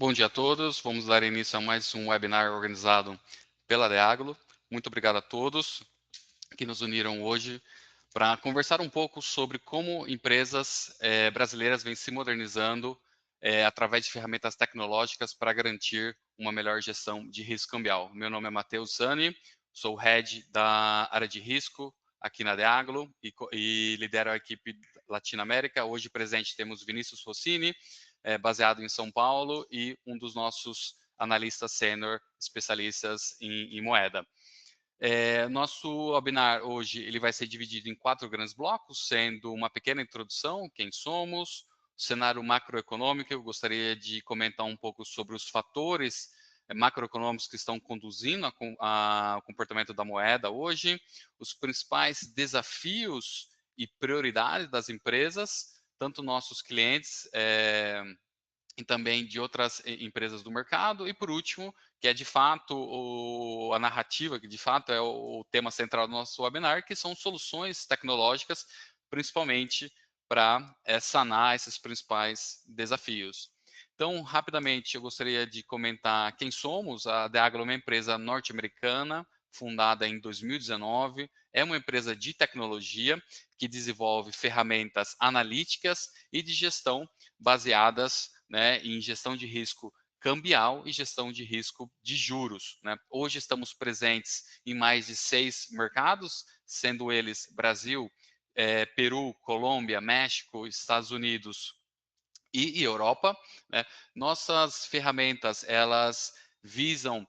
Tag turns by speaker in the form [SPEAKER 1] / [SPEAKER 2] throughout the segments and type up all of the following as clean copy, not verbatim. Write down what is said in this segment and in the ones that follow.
[SPEAKER 1] Bom dia a todos. Vamos dar início a mais um webinar organizado pela Deaglo. Muito obrigado a todos que nos uniram hoje para conversar um pouco sobre como empresas brasileiras vêm se modernizando através de ferramentas tecnológicas para garantir uma melhor gestão de risco cambial. Meu nome é Matheus Zani, sou Head da área de risco aqui na Deaglo e lidero a equipe Latinoamérica. Hoje presente temos Vinícius Rossini, baseado em São Paulo, e um dos nossos analistas sênior especialistas em moeda. Nosso webinar hoje ele vai ser dividido em 4 grandes blocos, sendo uma pequena introdução, quem somos, o cenário macroeconômico. Eu gostaria de comentar um pouco sobre os fatores macroeconômicos que estão conduzindo ao comportamento da moeda hoje, os principais desafios e prioridades das empresas, tanto nossos clientes e também de outras empresas do mercado. E por último, que é de fato a narrativa, que de fato é o tema central do nosso webinar, que são soluções tecnológicas, principalmente para sanar esses principais desafios. Então, rapidamente, eu gostaria de comentar quem somos. A Deaglo é uma empresa norte-americana, fundada em 2019, é uma empresa de tecnologia que desenvolve ferramentas analíticas e de gestão baseadas, né, em gestão de risco cambial e gestão de risco de juros, né? Hoje estamos presentes em mais de 6 mercados, sendo eles Brasil, Peru, Colômbia, México, Estados Unidos e Europa, né? Nossas ferramentas, elas visam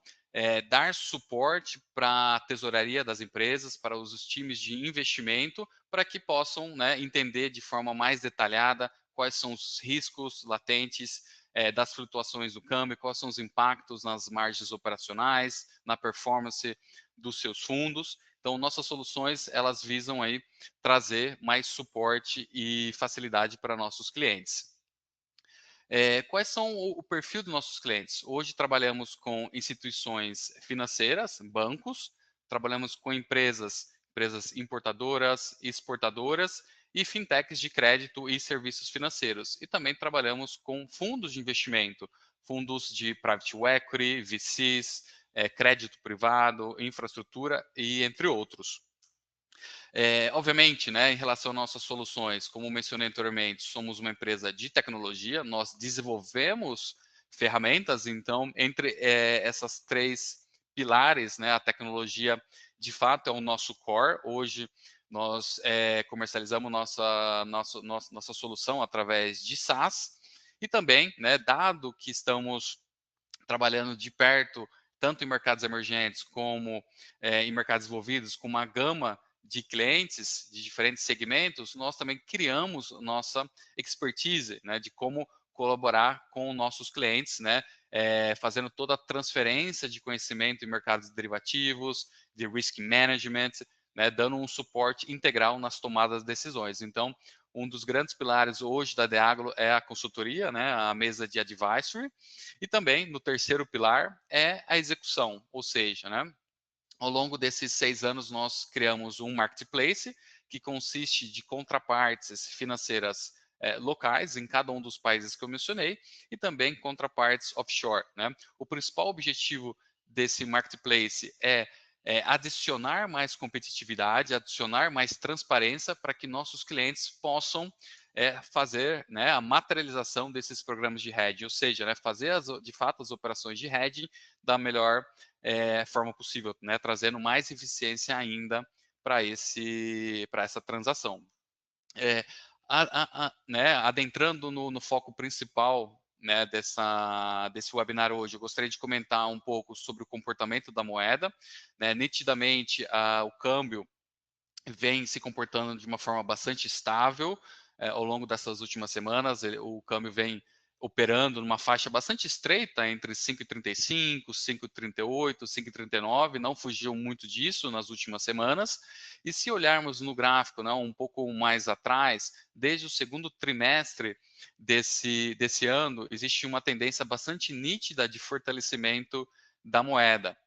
[SPEAKER 1] dar suporte para a tesouraria das empresas, para os times de investimento, para que possam, né, entender de forma mais detalhada quais são os riscos latentes das flutuações do câmbio, quais são os impactos nas margens operacionais, na performance dos seus fundos. Então, nossas soluções, elas visam aí trazer mais suporte e facilidade para nossos clientes. Quais são o perfil dos nossos clientes? Hoje trabalhamos com instituições financeiras, bancos, trabalhamos com empresas importadoras, exportadoras e fintechs de crédito e serviços financeiros. E também trabalhamos com fundos de investimento, fundos de private equity, VCs, crédito privado, infraestrutura e entre outros. Obviamente, né, em relação às nossas soluções, como mencionei anteriormente, somos uma empresa de tecnologia, nós desenvolvemos ferramentas. Então, entre essas 3 pilares, né, a tecnologia, de fato, é o nosso core. Hoje, nós comercializamos nossa solução através de SaaS, e também, né, dado que estamos trabalhando de perto, tanto em mercados emergentes como em mercados desenvolvidos, com uma gama de clientes de diferentes segmentos, nós também criamos nossa expertise, né, de como colaborar com nossos clientes, né, fazendo toda a transferência de conhecimento em mercados derivativos, de risk management, né, dando um suporte integral nas tomadas de decisões. Então, um dos grandes pilares hoje da Deaglo é a consultoria, né, a mesa de advisory, e também no terceiro pilar é a execução, ou seja, né, ao longo desses 6 anos nós criamos um marketplace que consiste de contrapartes financeiras locais em cada um dos países que eu mencionei, e também contrapartes offshore, né? O principal objetivo desse marketplace é adicionar mais competitividade, adicionar mais transparência para que nossos clientes possam fazer, né, a materialização desses programas de hedging, ou seja, né, fazer de fato as operações de hedging da melhor forma possível, né, trazendo mais eficiência ainda para essa transação. É, né, adentrando no foco principal, né, desse webinar hoje, eu gostaria de comentar um pouco sobre o comportamento da moeda. Né, nitidamente, o câmbio vem se comportando de uma forma bastante estável ao longo dessas últimas semanas. O câmbio vem operando numa faixa bastante estreita entre 5,35, 5,38, 5,39, não fugiu muito disso nas últimas semanas. E se olharmos no gráfico, né, um pouco mais atrás, desde o segundo trimestre desse ano, existe uma tendência bastante nítida de fortalecimento da moeda.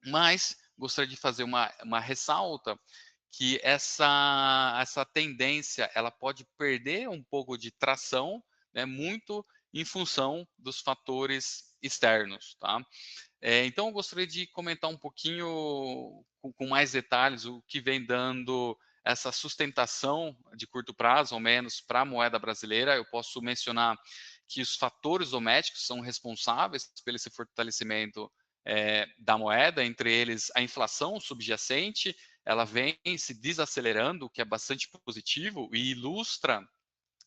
[SPEAKER 1] Mas gostaria de fazer uma ressalta que essa tendência ela pode perder um pouco de tração, né, muito em função dos fatores externos, tá? Então, eu gostaria de comentar um pouquinho com mais detalhes o que vem dando essa sustentação de curto prazo, ao menos, para a moeda brasileira. Eu posso mencionar que os fatores domésticos são responsáveis pelo esse fortalecimento da moeda, entre eles a inflação subjacente, ela vem se desacelerando, o que é bastante positivo e ilustra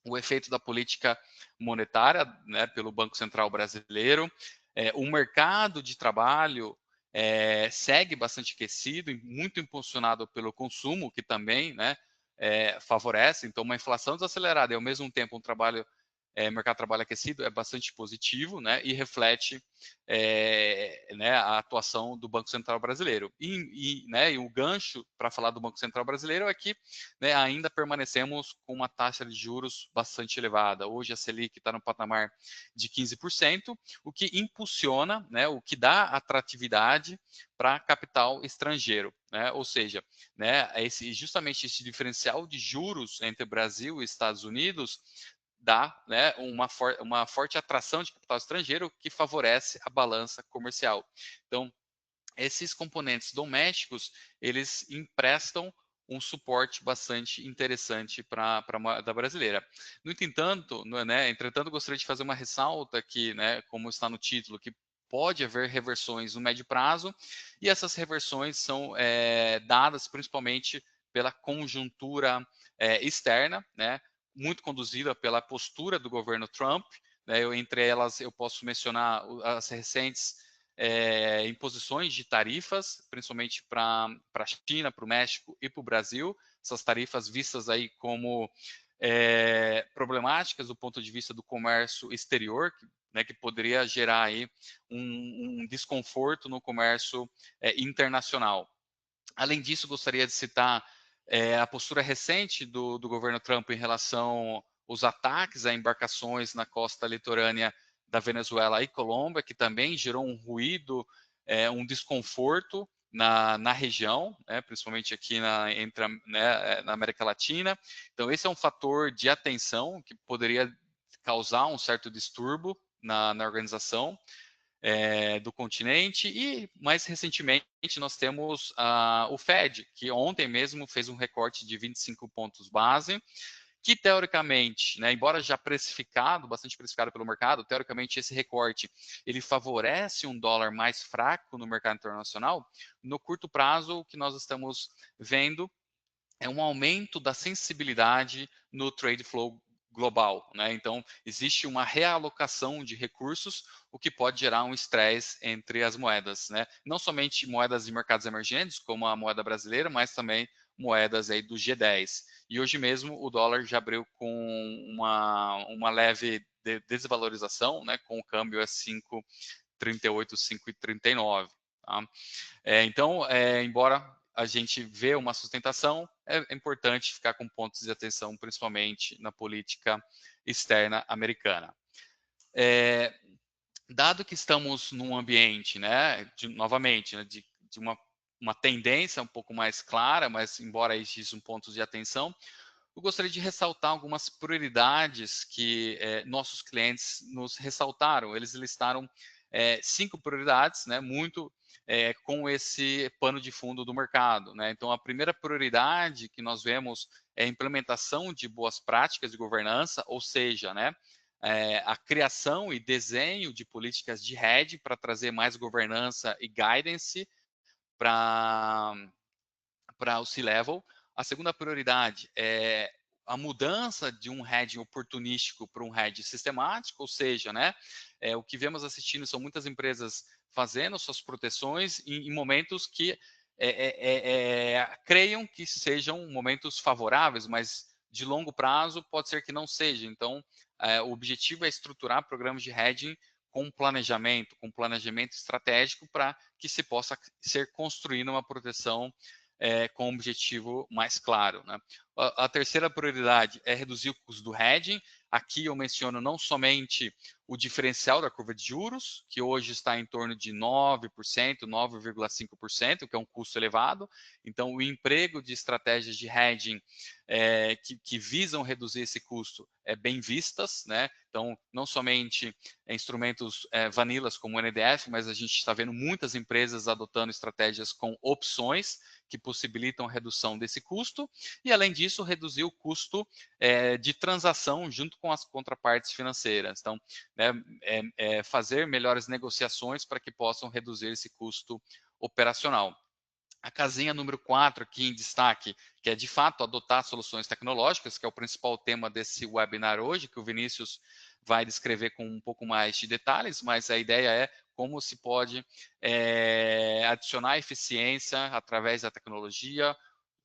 [SPEAKER 1] o efeito da política monetária, né, pelo Banco Central brasileiro. O mercado de trabalho segue bastante aquecido, muito impulsionado pelo consumo, que também, né, favorece. Então, uma inflação desacelerada e, ao mesmo tempo, mercado de trabalho aquecido é bastante positivo, né, e reflete né, a atuação do Banco Central brasileiro. E o gancho para falar do Banco Central brasileiro é que, né, ainda permanecemos com uma taxa de juros bastante elevada. Hoje a Selic está no patamar de 15%, o que impulsiona, né, o que dá atratividade para capital estrangeiro, né? Ou seja, né, justamente esse diferencial de juros entre Brasil e Estados Unidos dá, né, uma forte atração de capital estrangeiro que favorece a balança comercial. Então, esses componentes domésticos, eles emprestam um suporte bastante interessante para a moeda brasileira. No entanto, entretanto, gostaria de fazer uma ressalta aqui, né, como está no título, que pode haver reversões no médio prazo, e essas reversões são dadas principalmente pela conjuntura externa, né, muito conduzida pela postura do governo Trump, né, entre elas eu posso mencionar as recentes imposições de tarifas, principalmente para a China, para o México e para o Brasil, essas tarifas vistas aí como problemáticas do ponto de vista do comércio exterior, né, que poderia gerar aí um desconforto no comércio internacional. Além disso, gostaria de citar a postura recente do governo Trump em relação aos ataques a embarcações na costa litorânea da Venezuela e Colômbia, que também gerou um ruído, um desconforto na região, né, principalmente aqui na América Latina. Então, esse é um fator de atenção que poderia causar um certo distúrbio na organização do continente. E, mais recentemente, nós temos o Fed, que ontem mesmo fez um recorte de 25 pontos base, que teoricamente, né, embora já precificado, bastante precificado pelo mercado, teoricamente esse recorte ele favorece um dólar mais fraco no mercado internacional. No curto prazo, o que nós estamos vendo é um aumento da sensibilidade no trade flow global, né? Então, existe uma realocação de recursos, o que pode gerar um estresse entre as moedas, né? Não somente moedas de mercados emergentes, como a moeda brasileira, mas também moedas aí do G10. E hoje mesmo o dólar já abriu com uma leve desvalorização, né? Com o câmbio a 5,38, 5,39. Tá? Então, embora a gente vê uma sustentação, é importante ficar com pontos de atenção, principalmente na política externa americana. Dado que estamos num ambiente, né, novamente, né, de uma tendência um pouco mais clara, mas embora existam pontos de atenção, eu gostaria de ressaltar algumas prioridades que nossos clientes nos ressaltaram. Eles listaram 5 prioridades, né, muito com esse pano de fundo do mercado, né? Então, a primeira prioridade que nós vemos é a implementação de boas práticas de governança, ou seja, né, a criação e desenho de políticas de hedge para trazer mais governança e guidance para o C-Level. A segunda prioridade é a mudança de um hedging oportunístico para um hedging sistemático, ou seja, né, o que vemos assistindo são muitas empresas fazendo suas proteções em momentos que creiam que sejam momentos favoráveis, mas de longo prazo pode ser que não seja. Então, o objetivo é estruturar programas de hedging com planejamento estratégico para que se possa ser construída uma proteção com um objetivo mais claro. Né? A terceira prioridade é reduzir o custo do hedging. Aqui eu menciono não somente o diferencial da curva de juros, que hoje está em torno de 9%, 9,5%, que é um custo elevado. Então, o emprego de estratégias de hedging que visam reduzir esse custo é bem vistas, né? Então, não somente instrumentos vanilas como o NDF, mas a gente está vendo muitas empresas adotando estratégias com opções que possibilitam a redução desse custo e, além disso, reduzir o custo de transação junto com as contrapartes financeiras. Então, né, fazer melhores negociações para que possam reduzir esse custo operacional. A casinha número 4 aqui em destaque, que é de fato adotar soluções tecnológicas, que é o principal tema desse webinar hoje, que o Vinícius vai descrever com um pouco mais de detalhes, mas a ideia é como se pode adicionar eficiência através da tecnologia,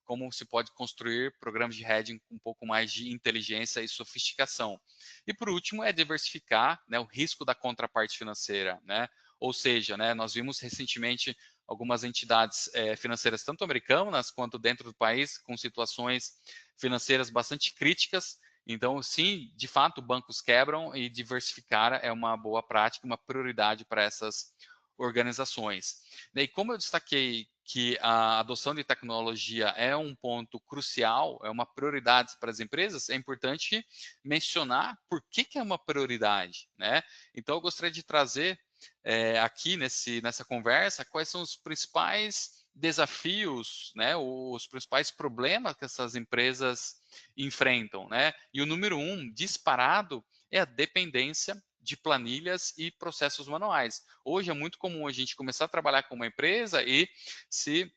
[SPEAKER 1] como se pode construir programas de hedging com um pouco mais de inteligência e sofisticação. E por último, é diversificar, né, o risco da contraparte financeira, né? Ou seja, né, nós vimos recentemente algumas entidades financeiras, tanto americanas quanto dentro do país, com situações financeiras bastante críticas. Então, sim, de fato, bancos quebram e diversificar é uma boa prática, uma prioridade para essas organizações. E como eu destaquei que a adoção de tecnologia é um ponto crucial, é uma prioridade para as empresas, é importante mencionar por que é uma prioridade, né? Então, eu gostaria de trazer aqui nessa conversa quais são os principais desafios, né, os principais problemas que essas empresas enfrentam, né? E o número um, disparado, é a dependência de planilhas e processos manuais. Hoje é muito comum a gente começar a trabalhar com uma empresa e se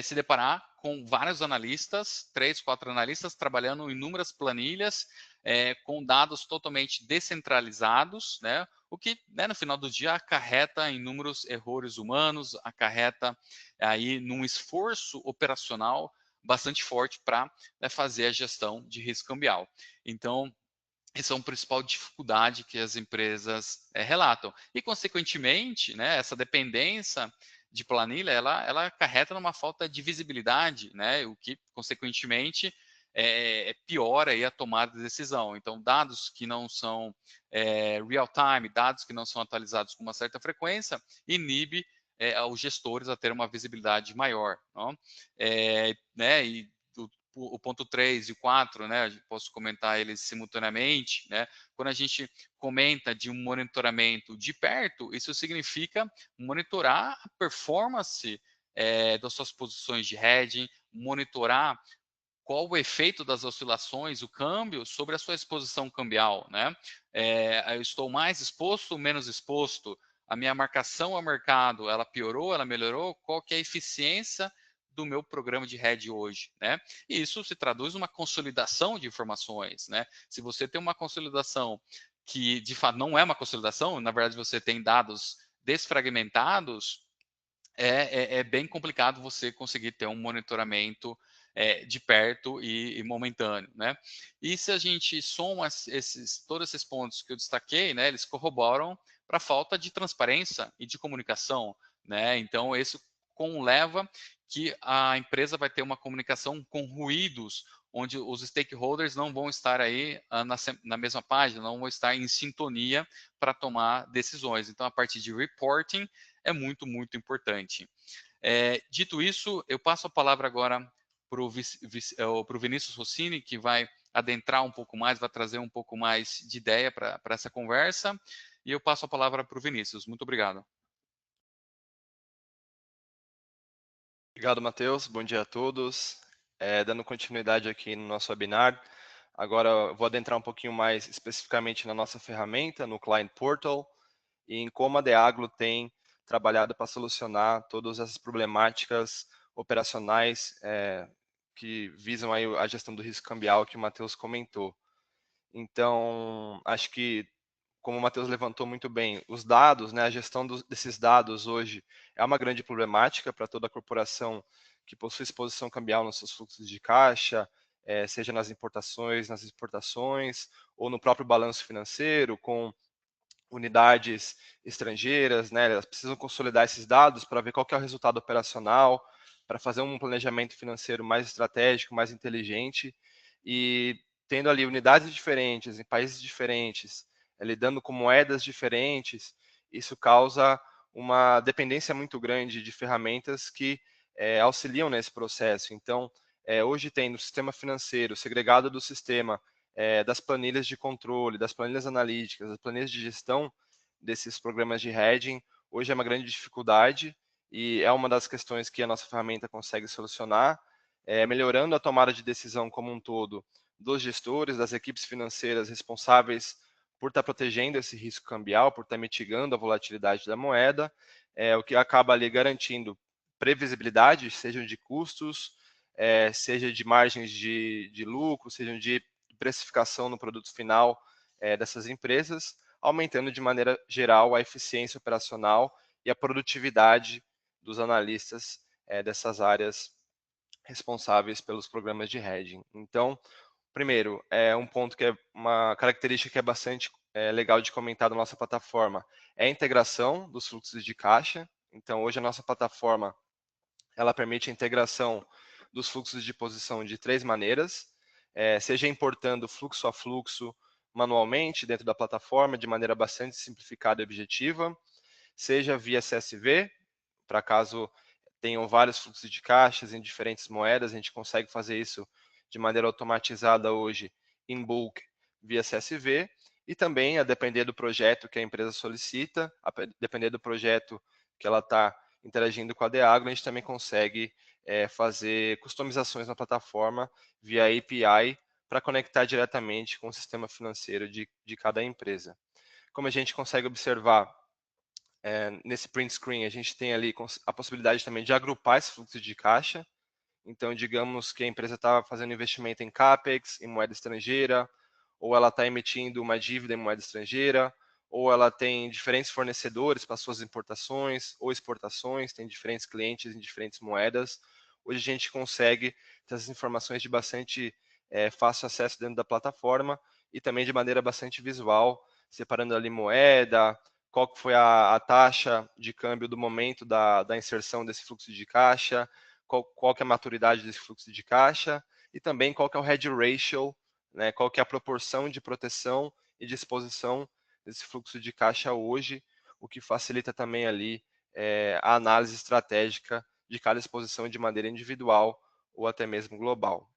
[SPEAKER 1] se deparar com vários analistas, 3, 4 analistas, trabalhando em inúmeras planilhas, com dados totalmente descentralizados, né? O que, né, no final do dia, acarreta inúmeros erros humanos, acarreta aí num esforço operacional bastante forte para fazer a gestão de risco cambial. Então, essa é uma principal dificuldade que as empresas relatam. E, consequentemente, né, essa dependência de planilha, ela acarreta numa falta de visibilidade, né, o que, consequentemente, piora aí a tomada de decisão. Então, dados que não são real-time, dados que não são atualizados com uma certa frequência, inibe os gestores a ter uma visibilidade maior. Não? Né, e o ponto 3 e o 4, né, posso comentar eles simultaneamente, né, quando a gente comenta de um monitoramento de perto, isso significa monitorar a performance das suas posições de hedging, monitorar qual o efeito das oscilações, o câmbio, sobre a sua exposição cambial, né? Eu estou mais exposto ou menos exposto? A minha marcação ao mercado, ela piorou, ela melhorou? Qual que é a eficiência do meu programa de hedge hoje, né? E isso se traduz numa consolidação de informações, né? Se você tem uma consolidação que, de fato, não é uma consolidação, na verdade, você tem dados desfragmentados, é bem complicado você conseguir ter um monitoramento de perto e momentâneo, né? E se a gente soma todos esses pontos que eu destaquei, né, eles corroboram para a falta de transparência e de comunicação, né? Então, isso leva que a empresa vai ter uma comunicação com ruídos, onde os stakeholders não vão estar aí na mesma página, não vão estar em sintonia para tomar decisões. Então, a partir de reporting, é muito, muito importante. Dito isso, eu passo a palavra agora para o Vinícius Rossini, que vai adentrar um pouco mais, vai trazer um pouco mais de ideia para essa conversa, e eu passo a palavra para o Vinícius. Muito obrigado.
[SPEAKER 2] Obrigado, Matheus. Bom dia a todos. Dando continuidade aqui no nosso webinar, agora eu vou adentrar um pouquinho mais especificamente na nossa ferramenta, no Client Portal, e em como a Deaglo tem trabalhado para solucionar todas essas problemáticas operacionais que visam aí a gestão do risco cambial que o Matheus comentou. Então, acho que, como o Matheus levantou muito bem, os dados, né, a gestão desses dados hoje é uma grande problemática para toda a corporação que possui exposição cambial nos seus fluxos de caixa, seja nas importações, nas exportações, ou no próprio balanço financeiro, com unidades estrangeiras, né, elas precisam consolidar esses dados para ver qual que é o resultado operacional, para fazer um planejamento financeiro mais estratégico, mais inteligente, e tendo ali unidades diferentes, em países diferentes, lidando com moedas diferentes, isso causa uma dependência muito grande de ferramentas que auxiliam nesse processo. Então, hoje tem no sistema financeiro, segregado do sistema, das planilhas de controle, das planilhas analíticas, das planilhas de gestão desses programas de hedging, hoje é uma grande dificuldade e é uma das questões que a nossa ferramenta consegue solucionar, melhorando a tomada de decisão como um todo dos gestores, das equipes financeiras responsáveis por estar protegendo esse risco cambial, por estar mitigando a volatilidade da moeda, o que acaba ali garantindo previsibilidade, seja de custos, seja de margens de lucro, seja de precificação no produto final dessas empresas, aumentando de maneira geral a eficiência operacional e a produtividade dos analistas dessas áreas responsáveis pelos programas de hedging. Então, primeiro, um ponto que é uma característica que é bastante legal de comentar da nossa plataforma é a integração dos fluxos de caixa. Então, hoje a nossa plataforma ela permite a integração dos fluxos de posição de 3 maneiras, seja importando fluxo a fluxo manualmente dentro da plataforma de maneira bastante simplificada e objetiva, seja via CSV, para caso tenham vários fluxos de caixas em diferentes moedas, a gente consegue fazer isso de maneira automatizada hoje em bulk via CSV, e também, a depender do projeto que a empresa solicita, a depender do projeto que ela está interagindo com a Deagro, a gente também consegue fazer customizações na plataforma via API para conectar diretamente com o sistema financeiro de cada empresa. Como a gente consegue observar nesse print screen, a gente tem ali a possibilidade também de agrupar esse fluxo de caixa. Então, digamos que a empresa está fazendo investimento em CAPEX, em moeda estrangeira, ou ela está emitindo uma dívida em moeda estrangeira, ou ela tem diferentes fornecedores para suas importações ou exportações, tem diferentes clientes em diferentes moedas. Hoje a gente consegue ter essas informações de bastante fácil acesso dentro da plataforma e também de maneira bastante visual, separando ali moeda, qual foi a taxa de câmbio do momento da inserção desse fluxo de caixa, qual que é a maturidade desse fluxo de caixa e também qual que é o hedge ratio, né, qual que é a proporção de proteção e de exposição desse fluxo de caixa hoje, o que facilita também ali a análise estratégica de cada exposição de maneira individual ou até mesmo global.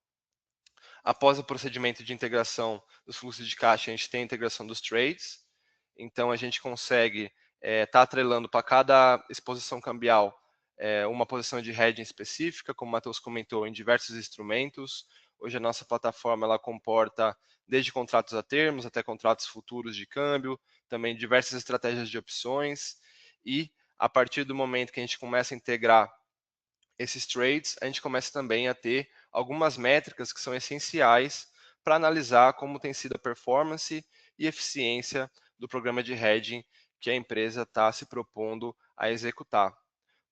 [SPEAKER 2] Após o procedimento de integração dos fluxos de caixa, a gente tem a integração dos trades, então a gente consegue estar atrelando para cada exposição cambial uma posição de hedging específica, como o Matheus comentou, em diversos instrumentos. Hoje a nossa plataforma ela comporta desde contratos a termos até contratos futuros de câmbio, também diversas estratégias de opções, e a partir do momento que a gente começa a integrar esses trades, a gente começa também a ter algumas métricas que são essenciais para analisar como tem sido a performance e eficiência do programa de hedging que a empresa está se propondo a executar.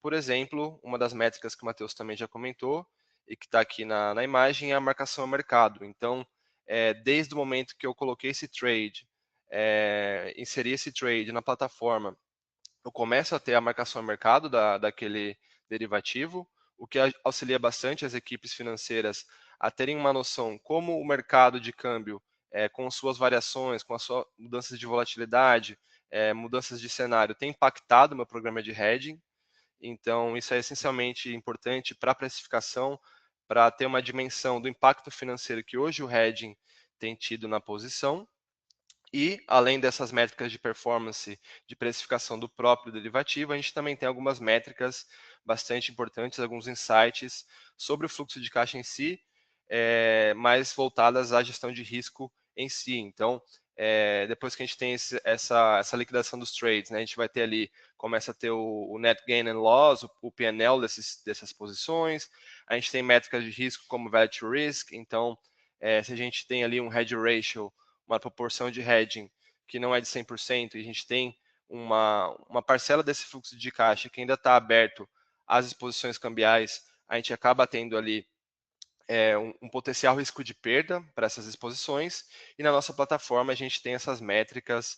[SPEAKER 2] Por exemplo, uma das métricas que o Matheus também já comentou e que está aqui na imagem é a marcação ao mercado. Então, desde o momento que eu coloquei esse trade, inseri esse trade na plataforma, eu começo a ter a marcação ao mercado daquele derivativo, o que auxilia bastante as equipes financeiras a terem uma noção como o mercado de câmbio, com suas variações, com as suas mudanças de volatilidade, mudanças de cenário, tem impactado o meu programa de hedging. Então, isso é essencialmente importante para a precificação, para ter uma dimensão do impacto financeiro que hoje o hedging tem tido na posição. E, além dessas métricas de performance de precificação do próprio derivativo, a gente também tem algumas métricas bastante importantes, alguns insights sobre o fluxo de caixa em si, mais voltadas à gestão de risco em si. Então, depois que a gente tem essa liquidação dos trades, né, a gente vai ter ali, começa a ter o net gain and loss, o P&L dessas posições, a gente tem métricas de risco como value to risk, então, se a gente tem ali um hedge ratio, uma proporção de hedging que não é de 100% e a gente tem uma parcela desse fluxo de caixa que ainda está aberto às exposições cambiais, a gente acaba tendo ali um potencial risco de perda para essas exposições, e na nossa plataforma a gente tem essas métricas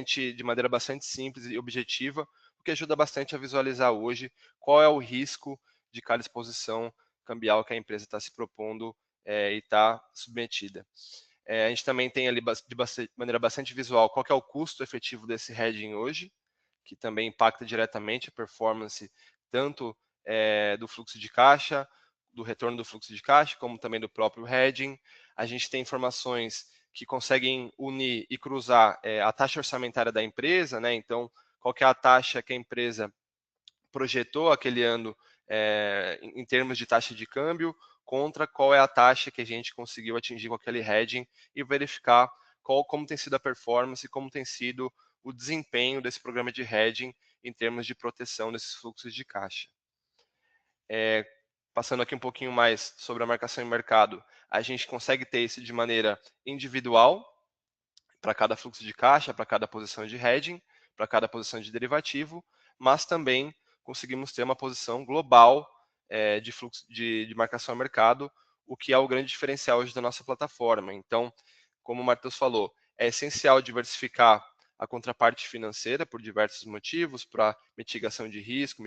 [SPEAKER 2] de maneira bastante simples e objetiva, o que ajuda bastante a visualizar hoje qual é o risco de cada exposição cambial que a empresa está se propondo e está submetida. A gente também tem ali de maneira bastante visual qual que é o custo efetivo desse hedging hoje, que também impacta diretamente a performance tanto do fluxo de caixa, do retorno do fluxo de caixa, como também do próprio hedging. A gente tem informações que conseguem unir e cruzar a taxa orçamentária da empresa, né? Então, qual que é a taxa que a empresa projetou aquele ano em termos de taxa de câmbio, contra qual é a taxa que a gente conseguiu atingir com aquele hedging e verificar como tem sido a performance, como tem sido o desempenho desse programa de hedging em termos de proteção desses fluxos de caixa. Passando aqui um pouquinho mais sobre a marcação em mercado, a gente consegue ter isso de maneira individual, para cada fluxo de caixa, para cada posição de hedging, para cada posição de derivativo, mas também conseguimos ter uma posição global de fluxo de marcação a mercado, o que é o grande diferencial hoje da nossa plataforma. Então, como o Matheus falou, é essencial diversificar a contraparte financeira por diversos motivos, para mitigação de risco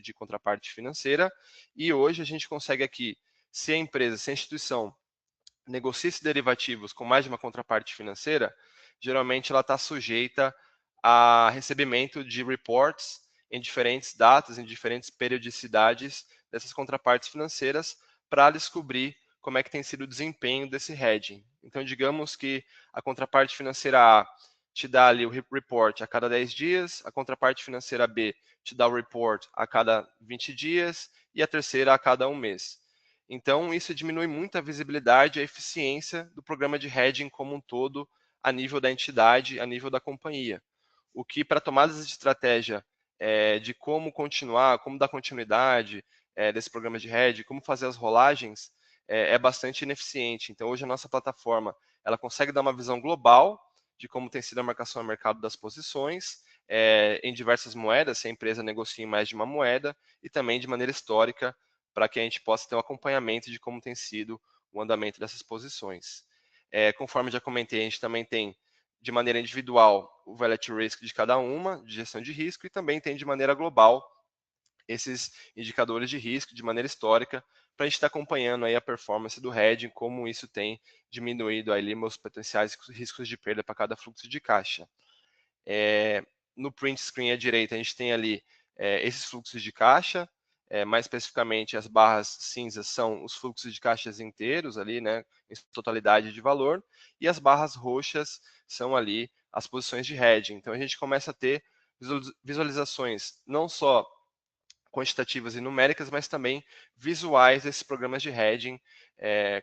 [SPEAKER 2] de contraparte financeira, e hoje a gente consegue aqui, se a empresa, se a instituição negocia esses derivativos com mais de uma contraparte financeira, geralmente ela está sujeita a recebimento de reports em diferentes datas, em diferentes periodicidades dessas contrapartes financeiras para descobrir como é que tem sido o desempenho desse hedging. Então, digamos que a contraparte financeira A te dá ali o report a cada 10 dias, a contraparte financeira B te dá o report a cada 20 dias e a terceira a cada um mês. Então, isso diminui muito a visibilidade e a eficiência do programa de hedging como um todo, a nível da entidade, a nível da companhia. O que, para tomadas de estratégia de como continuar, como dar continuidade desse programa de hedging, como fazer as rolagens, é bastante ineficiente. Então, hoje a nossa plataforma ela consegue dar uma visão global de como tem sido a marcação a mercado das posições em diversas moedas, se a empresa negocia em mais de uma moeda, e também de maneira histórica, para que a gente possa ter um acompanhamento de como tem sido o andamento dessas posições. Conforme já comentei, a gente também tem de maneira individual o Volatility Risk de cada uma, de gestão de risco, e também tem de maneira global esses indicadores de risco de maneira histórica, para a gente estar acompanhando aí a performance do hedging, como isso tem diminuído ali meus potenciais riscos de perda para cada fluxo de caixa. No print screen à direita, a gente tem ali esses fluxos de caixa, mais especificamente as barras cinzas são os fluxos de caixas inteiros ali, né, em totalidade de valor, e as barras roxas são ali as posições de hedging. Então a gente começa a ter visualizações não só quantitativas e numéricas, mas também visuais desses programas de hedging,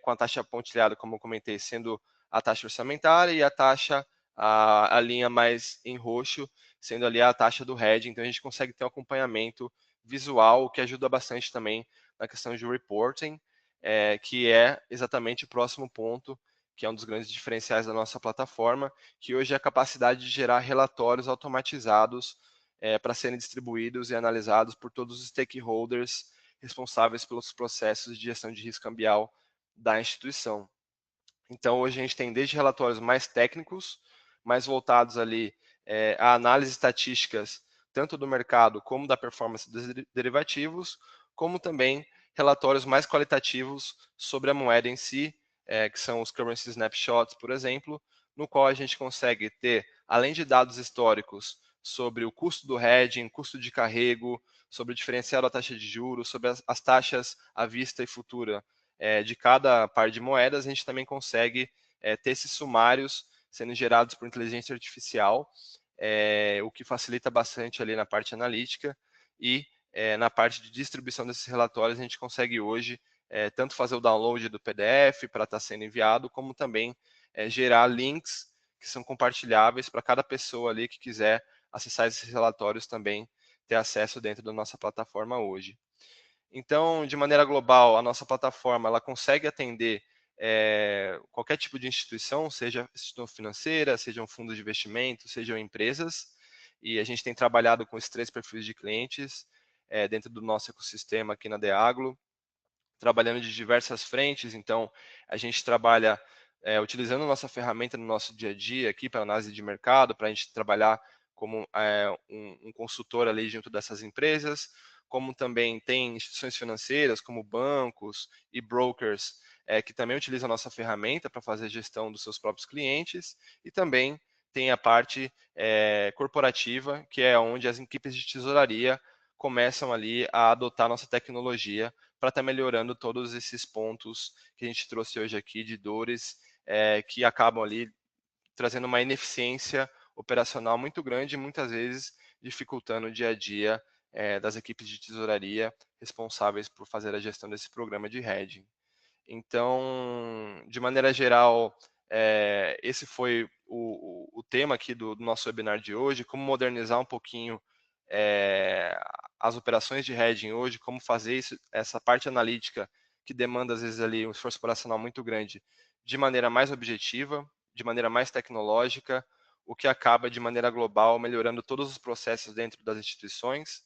[SPEAKER 2] com a taxa pontilhada, como eu comentei, sendo a taxa orçamentária e a taxa, a linha mais em roxo, sendo ali a taxa do hedging. Então a gente consegue ter um acompanhamento visual, o que ajuda bastante também na questão de reporting, que é exatamente o próximo ponto, que é um dos grandes diferenciais da nossa plataforma, que hoje é a capacidade de gerar relatórios automatizados para serem distribuídos e analisados por todos os stakeholders responsáveis pelos processos de gestão de risco cambial da instituição. Então, hoje a gente tem desde relatórios mais técnicos, mais voltados ali a análises estatísticas, tanto do mercado como da performance dos derivativos, como também relatórios mais qualitativos sobre a moeda em si, que são os currency snapshots, por exemplo, no qual a gente consegue ter, além de dados históricos sobre o custo do hedging, custo de carrego, sobre o diferencial da taxa de juros, sobre as taxas à vista e futura de cada par de moedas, a gente também consegue ter esses sumários sendo gerados por inteligência artificial, o que facilita bastante ali na parte analítica e na parte de distribuição desses relatórios, a gente consegue hoje tanto fazer o download do PDF para estar sendo enviado, como também gerar links que são compartilháveis para cada pessoa ali que quiser acessar esses relatórios também ter acesso dentro da nossa plataforma hoje. Então, de maneira global, a nossa plataforma ela consegue atender qualquer tipo de instituição, seja instituição financeira, sejam fundos de investimento, sejam empresas, e a gente tem trabalhado com esses 3 perfis de clientes dentro do nosso ecossistema aqui na Deaglo, trabalhando de diversas frentes. Então, a gente trabalha utilizando a nossa ferramenta no nosso dia a dia aqui para análise de mercado, para a gente trabalhar como um consultor ali junto dessas empresas, como também tem instituições financeiras, como bancos e brokers, que também utilizam a nossa ferramenta para fazer gestão dos seus próprios clientes, e também tem a parte corporativa, que é onde as equipes de tesouraria começam ali a adotar nossa tecnologia para estar melhorando todos esses pontos que a gente trouxe hoje aqui de dores que acabam ali trazendo uma ineficiência operacional muito grande e muitas vezes dificultando o dia a dia das equipes de tesouraria responsáveis por fazer a gestão desse programa de hedging. Então, de maneira geral, esse foi o tema aqui do nosso webinar de hoje, como modernizar um pouquinho as operações de hedging hoje, como fazer isso, essa parte analítica que demanda às vezes ali um esforço operacional muito grande, de maneira mais objetiva, de maneira mais tecnológica, o que acaba de maneira global melhorando todos os processos dentro das instituições.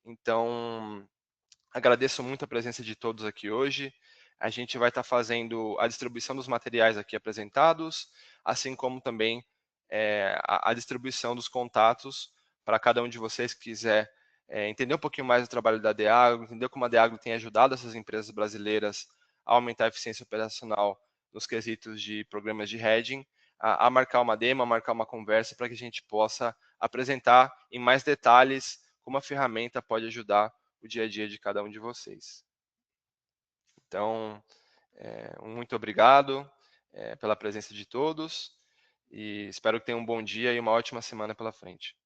[SPEAKER 2] Então, agradeço muito a presença de todos aqui hoje. A gente vai estar fazendo a distribuição dos materiais aqui apresentados, assim como também a distribuição dos contatos para cada um de vocês que quiser entender um pouquinho mais do trabalho da Deagro, entender como a Deagro tem ajudado essas empresas brasileiras a aumentar a eficiência operacional nos quesitos de programas de hedging, a marcar uma demo, a marcar uma conversa para que a gente possa apresentar em mais detalhes como a ferramenta pode ajudar o dia a dia de cada um de vocês. Então, muito obrigado pela presença de todos e espero que tenham um bom dia e uma ótima semana pela frente.